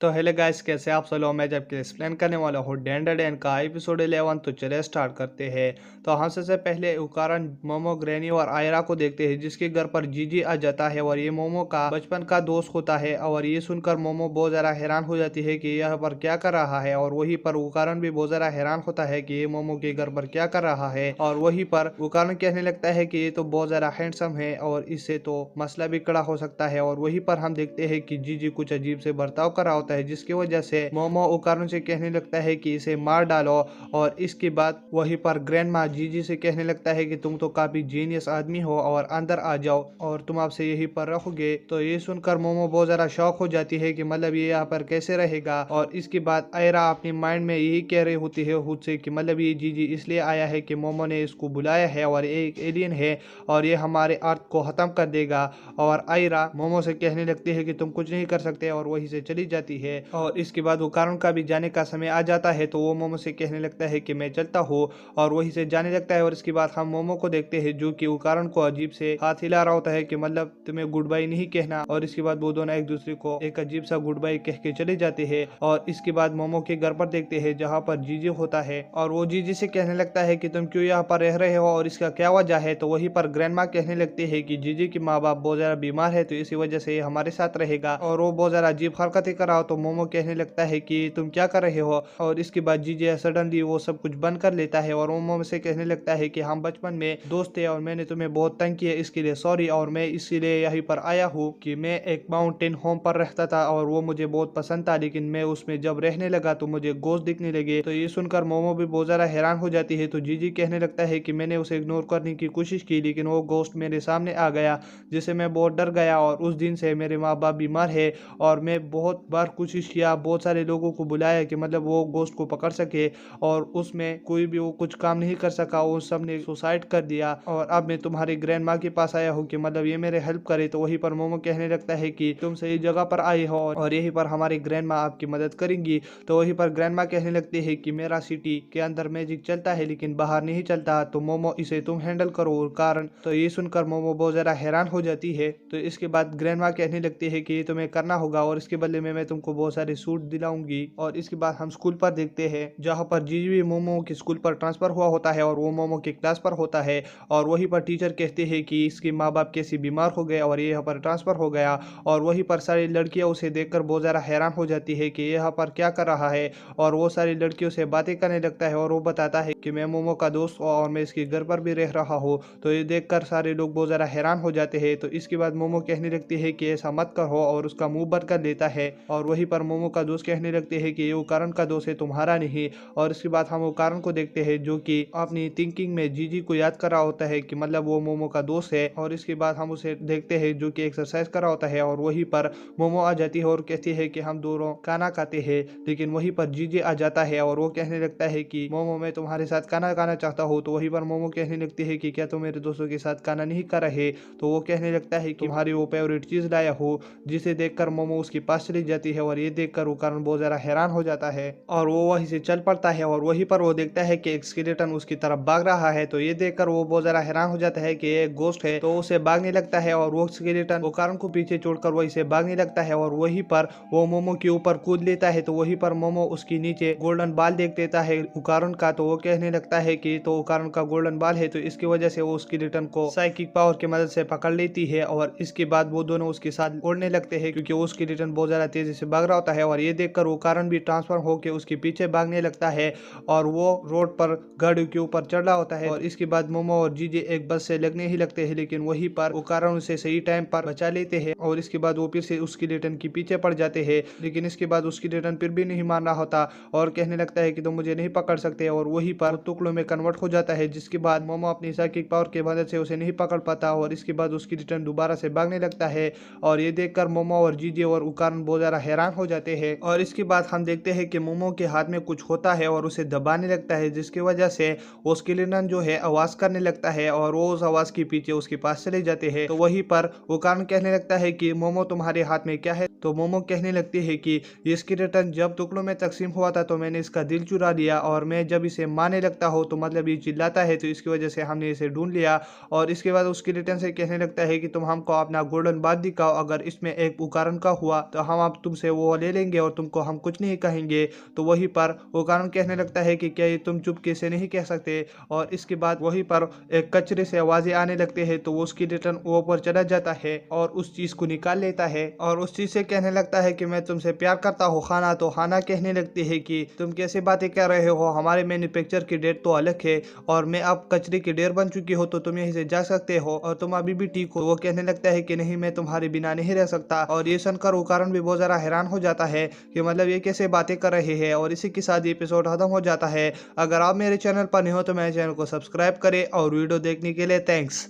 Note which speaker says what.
Speaker 1: तो hello guys, कैसे आप सब लोग। मैं जब के एक्सप्लेन करने वाला हूँ डेंडर डैन का एपिसोड 11। तो चले स्टार्ट करते हैं। तो हम सबसे पहले उकारण मोमो, ग्रैनी और आयरा को देखते हैं, जिसके घर पर जीजी आ जाता है और ये मोमो का बचपन का दोस्त होता है। और ये सुनकर मोमो बहुत ज़्यादा हैरान हो जाती है कि यहाँ पर क्या कर रहा है। और वहीं पर उकारण भी बहुत ज़्यादा हैरान होता है कि ये मोमो के घर पर क्या कर रहा है। और वहीं पर उकारण कहने लगता है कि ये तो बहुत ज़्यादा हैंडसम है और इससे तो मसला भी खड़ा हो सकता है। और वहीं पर हम देखते हैं कि जीजी कुछ अजीब से बर्ताव कर रहा होता है, जिसकी वजह से मोमो उकारण से कहने लगता है कि इसे मार डालो। और इसके बाद वहीं पर ग्रैंड माँ जीजी से कहने लगता है कि तुम तो काफी जीनियस आदमी हो और अंदर आ जाओ और तुम आपसे यहीं पर रहोगे। तो ये सुनकर मोमो बहुत ज्यादा शौक हो जाती है कि मतलब ये यहाँ पर कैसे रहेगा। और इसके बाद आयरा अपनी माइंड में यही कह रही होती है खुद से कि मतलब ये जीजी इसलिए आया है कि मोमो ने इसको बुलाया है और ये एक एलियन है और ये हमारे अर्थ को खत्म कर देगा। और आयरा मोमो से कहने लगती है कि तुम कुछ नहीं कर सकते और वहीं से चली जाती है। और इसके बाद वो कारण का भी जाने का समय आ जाता है, तो वो मोमो से कहने लगता है कि मैं चलता हूँ और वहीं से जाने लगता है। और इसके बाद हम मोमो को देखते हैं जो कि उकारण को अजीब से हाथ हिला रहा होता है कि मतलब तुम्हें गुड बाय नहीं कहना। और इसके बाद वो दोनों एक दूसरे को एक अजीब सा गुड बाय कह के चले जाते हैं। और इसके बाद मोमो के घर पर देखते हैं जहाँ पर जीजी होता है और वो जीजी से कहने लगता है कि तुम क्यों यहाँ पर रह रहे हो और इसका क्या वजह है। तो वहीं पर ग्रैंडमा कहने लगती है कि जीजी की माँ बाप बहुत ज्यादा बीमार है तो इसी वजह से ये हमारे साथ रहेगा। और वो बहुत ज्यादा अजीब हरकतें कर रहा हो। तो मोमो कहने लगता है कि तुम क्या कर रहे हो। और इसके बाद जीजे सडनली वो सब कुछ बंद कर लेता है और मोमो से कहने लगता है कि हम बचपन में दोस्त थे और मैंने तुम्हें बहुत तंग किया, इसके लिए सॉरी। और मैं इसीलिए यहीं पर आया हूँ कि मैं एक माउंटेन होम पर रहता था और वो मुझे बहुत पसंद था, लेकिन मैं उसमें जब रहने लगा तो मुझे गोश्त दिखने लगे। तो ये सुनकर मोमो भी बहुत ज्यादा हैरान हो जाती है। तो जीजी कहने लगता है कि मैंने उसे इग्नोर करने की कोशिश की लेकिन वो गोश्त मेरे सामने आ गया, जिससे मैं बहुत डर गया। और उस दिन से मेरे माँ बाप बीमार है और मैं बहुत बार कोशिश किया, बहुत सारे लोगों को बुलाया कि मतलब वो गोश्त को पकड़ सके और उसमें कोई भी वो कुछ काम नहीं कर सका, वो सब ने सुसाइड कर दिया। और अब मैं तुम्हारी ग्रैंड माँ के पास आया हूँ कि मतलब ये मेरे हेल्प करे। तो वहीं पर मोमो कहने लगता है कि तुम सही जगह पर आए हो और यहीं पर हमारी ग्रैंड माँ आपकी मदद करेंगी। तो वहीं पर ग्रैंड माँ कहने लगती है कि मेरा सिटी के अंदर मैजिक चलता है लेकिन बाहर नहीं चलता, तो मोमो इसे तुम हैंडल करो। कारण तो ये सुनकर मोमो बहुत ज्यादा हैरान हो जाती है। तो इसके बाद ग्रैंड माँ कहने लगती है कि ये तुम्हें करना होगा और इसके बदले में मैं तुमको बहुत सारे सूट दिलाऊंगी। और इसके बाद हम स्कूल पर देखते हैं जहाँ पर जीजी भी मोमो के स्कूल पर ट्रांसफर हुआ होता है और वो मोमो के क्लास पर होता है। और वहीं पर टीचर कहते हैं कि इसके माँ बाप कैसे बीमार हो गए और ये यहाँ पर ट्रांसफर हो गया। और वहीं पर सारी लड़कियां उसे देखकर बहुत ज़्यादा हैरान हो जाती है कि ये यहाँ पर क्या कर रहा है। और वो सारी लड़कियों से बातें करने लगता है और वो बताता है कि मैं मोमो का दोस्त हूँ और मैं इसके घर पर भी रह रहा हूँ। तो ये देखकर सारे लोग बहुत ज़्यादा हैरान हो जाते हैं। तो इसके बाद मोमो कहने लगती है कि ऐसा मत करो और उसका मुंह बंद कर लेता है। और वहीं पर मोमो का दोस्त कहने लगते हैं कि ये उकारण का दोस्त है, तुम्हारा नहीं। और इसके बाद हम उकारण को देखते हैं जो कि अपनी थिंकिंग में जीजी को याद कर रहा होता है कि मतलब वो मोमो का दोस्त है। और इसके बाद हम उसे देखते हैं जो कि एक्सरसाइज कर रहा होता है और वहीं पर मोमो आ जाती है और कहती है कि हम दोनों खाना खाते हैं। लेकिन वहीं पर जीजी आ जाता है और वो कहने लगता है कि मोमो मैं तुम्हारे साथ खाना खाना चाहता हूँ। तो वहीं पर मोमो कहने लगती है कि क्या तुम मेरे दोस्तों के साथ खाना नहीं कर रहे। तो वो कहने लगता है कि तुम्हारी वो फेवरेट चीज लाया हो, जिसे देखकर मोमो उसके पास चली जाती है। और ये देखकर वो कारण बहुत ज्यादा हैरान हो जाता है और वो वहीं से चल पड़ता है। और वहीं पर वो देखता है कि एक स्केलेटन उसकी तरफ भाग रहा है। तो ये देखकर वो बहुत ज्यादा हैरान हो जाता है कि ये एक गोस्ट है। तो उसे भागने लगता है और वो स्केलेटन वो कारण को पीछे छोड़कर वहीं से भागने लगता है और वहीं पर वो मोमो के ऊपर कूद लेता है। तो वहीं पर मोमो उसके नीचे गोल्डन बाल देख देता है उकारण का। तो वो कहने लगता है कि तो उकारण का गोल्डन बाल है, तो इसकी वजह से वो स्केलेटन को साइकिक पावर की मदद से पकड़ लेती है। और इसके बाद वो दोनों उसके साथ उड़ने लगते हैं क्योंकि वो स्केलेटन बहुत ज्यादा तेजी से भाग रहा होता है। और ये देखकर वो कारण भी ट्रांसफर होकर उसके पीछे भागने लगता है और वो रोड पर गाड़ी के ऊपर चढ़ रहा होता है। और इसके बाद मोमो और जीजे एक बस से लगने ही लगते हैं, लेकिन वहीं पर वो कारण उसे सही टाइम पर बचा लेते हैं। और इसके बाद वो फिर से उसकी स्केलेटन के पीछे पड़ जाते हैं, लेकिन इसके बाद उसकी स्केलेटन फिर भी नहीं मान रहा होता और कहने लगता है कि तुम मुझे नहीं पकड़ सकते। और वहीं पर टुकड़ों में कन्वर्ट हो जाता है, जिसके बाद मोमो अपनी साइकिक पावर की मदद से उसे नहीं पकड़ पाता और इसके बाद उसकी रिटर्न दोबारा से भागने लगता है। और ये देखकर मोमो और जीजे और उकारण बहुत ज्यादा हैरान हो जाते हैं। और इसके बाद हम देखते हैं कि मोमो के हाथ में कुछ होता है और उसे दबाने लगता है, जिसकी वजह से वो स्केलेटन जो है आवाज करने लगता है और वो उस आवाज के पीछे उसके पास चले जाते हैं। तो वहीं पर उकारण कहने लगता है कि मोमो तुम्हारे हाथ में क्या है। तो मोमो कहने लगती है कि ये स्केलेटन जब टुकड़ों में तकसीम हुआ था तो मैंने इसका दिल चुरा लिया और मैं जब इसे मारने लगता हूँ तो मतलब ये चिल्लाता है, तो इसकी वजह से हमने इसे ढूंढ लिया। और इसके बाद उस स्केलेटन से कहने लगता है कि तुम हमको अपना गोल्डन बात दिखाओ, अगर इसमें एक उकारण का हुआ तो हम अब तुमसे वो ले लेंगे और तुमको हम कुछ नहीं कहेंगे। तो वहीं पर ओकान कहने लगता है कि क्या ये तुम चुप कैसे नहीं कह सकते। और इसके बाद वहीं पर एक कचरे से आवाजें आने लगते हैं, तो वो उसकी रिटर्न ऊपर चला जाता है और उस चीज को निकाल लेता है और उस चीज से कहने लगता है कि मैं तुमसे प्यार करता हूँ खाना। तो खाना कहने लगती है कि तुम कैसे बातें कर रहे हो, हमारे मैन्युफैक्चर की डेट तो अलग है और मैं अब कचरे की ढेर बन चुकी हो, तो तुम यहीं से जा सकते हो और तुम अभी भी ठीक हो। वो कहने लगता है कि नहीं, मैं तुम्हारे बिना नहीं रह सकता। और ये सुनकर कारण भी बहुत ज्यादा हैरान हो जाता है कि मतलब ये कैसे बातें कर रहे हैं। और इसी के साथ ये एपिसोड खत्म हो जाता है। अगर आप मेरे चैनल पर नहीं हो तो मेरे चैनल को सब्सक्राइब करें और वीडियो देखने के लिए थैंक्स।